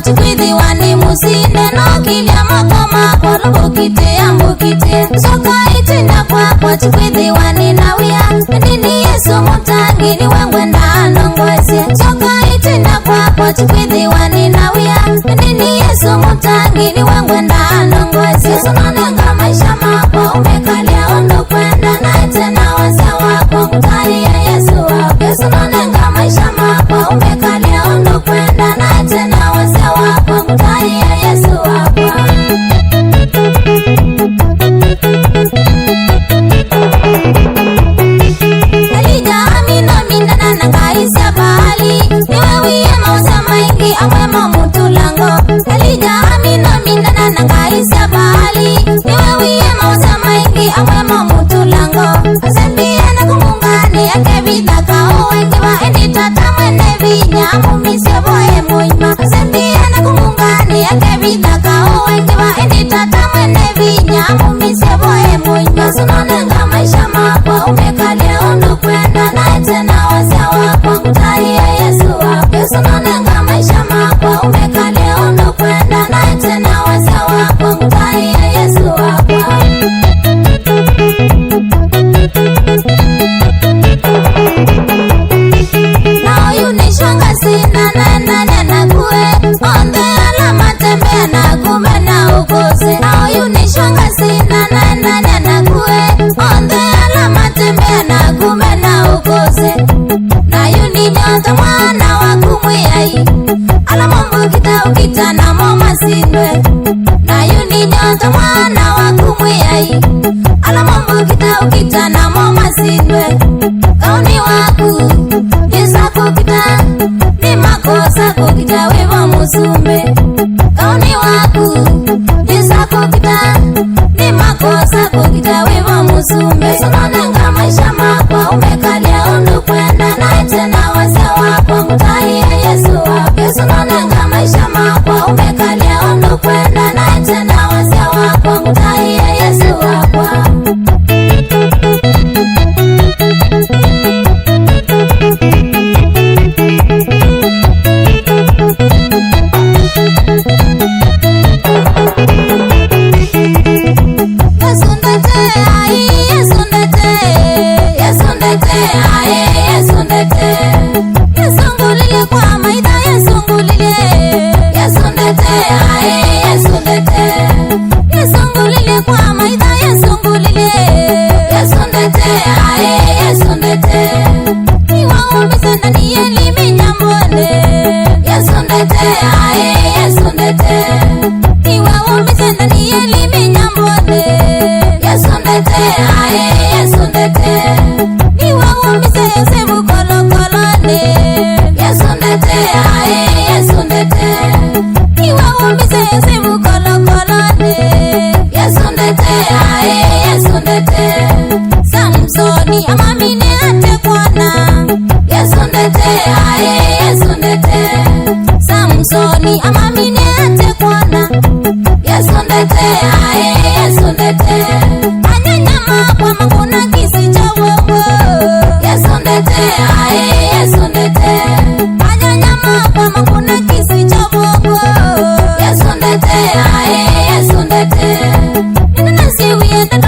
Chikwithi wani musinde no kilya makoma kwa lubukite ambukite soka itina kwa chikwithi wani nawia ndini Yesu mutangi ni wangwenda nongwese soka itina kwa chikwithi wani nawia ndini Yesu mutangi ni wangwenda nongwese Yesu nanenga maisha makwa umekalia ondo kwenda na tena wasawa kwa mutari ya Yesu wako Yesu nanenga maisha makwa umekalia ondo kwenda na tena wasawa kwa mutari ya Yesu wako Elija amina minana nangaisya bahali niwe wiye mausa maingi amwema mutulango Elija amina minana nangaisya bahali niwe wiye mausa maingi amwema mutulango Asembia na kumungani akebitha kao wengiwa enditata mwene vinya mumisya boye muima Asembia na kumungani akebitha kao wengiwa enditata mwene vinya mumisya boye muima Sunonenga maisha makwa umekalia ondo kwenda na tena wasawa kwa mutari ya Yesu wako Sunonenga maisha makwa umekalia ondo kwenda na tena wasawa kwa mutari ya Yesu wako Now you nishanga sina na kue Onde alama tembea na kume na ukose Now you nishanga sina na kue Onde alama tembea na kume na ukose Na you ni nyota mwana wa kumuyai Alama mbukita ukita na moma sindwe Na you ni nyota mwana wa kumuyai Alama mbukita ukita na moma sindwe Kauni waku Yesa kukita Ni makosa kukita wewa musumbe Kauni waku Yesa kukita Ni makosa kukita wewa musumbe Sunonenga maisha makwa umekalia ondo kwenda na tena wasawa kwa mutari ya Yesu wako Sunonenga maisha makwa umekalia ondo kwenda na tena wasawa kwa mutari ya Yesu wako Yesungulile kwa maida yesungulile Yesundete ae yesundete Yesungulile kwa maida yesungulile Yesundete ae yesundete Iwa umbise ndani elimi nyambone Yesundete ae yesundete Iwa umbise ndani elimi nyambone Yesundete ae yesundete Iwa umbise yosebu kolokolone Yesundete ae yesundete Iwa umbise yosebu kolokolone Yesundete ae yesundete Samsoni amamine ate kwana Yesundete ae yesundete Samsoni amamine ate kwana Yesundete ae yesundete Anyanyama kwa makuna kisi chawowo Yesundete ae yesundete Anyanyama kwa makuna kisi chawowo Yesundete ae yesundete Nina siwi enda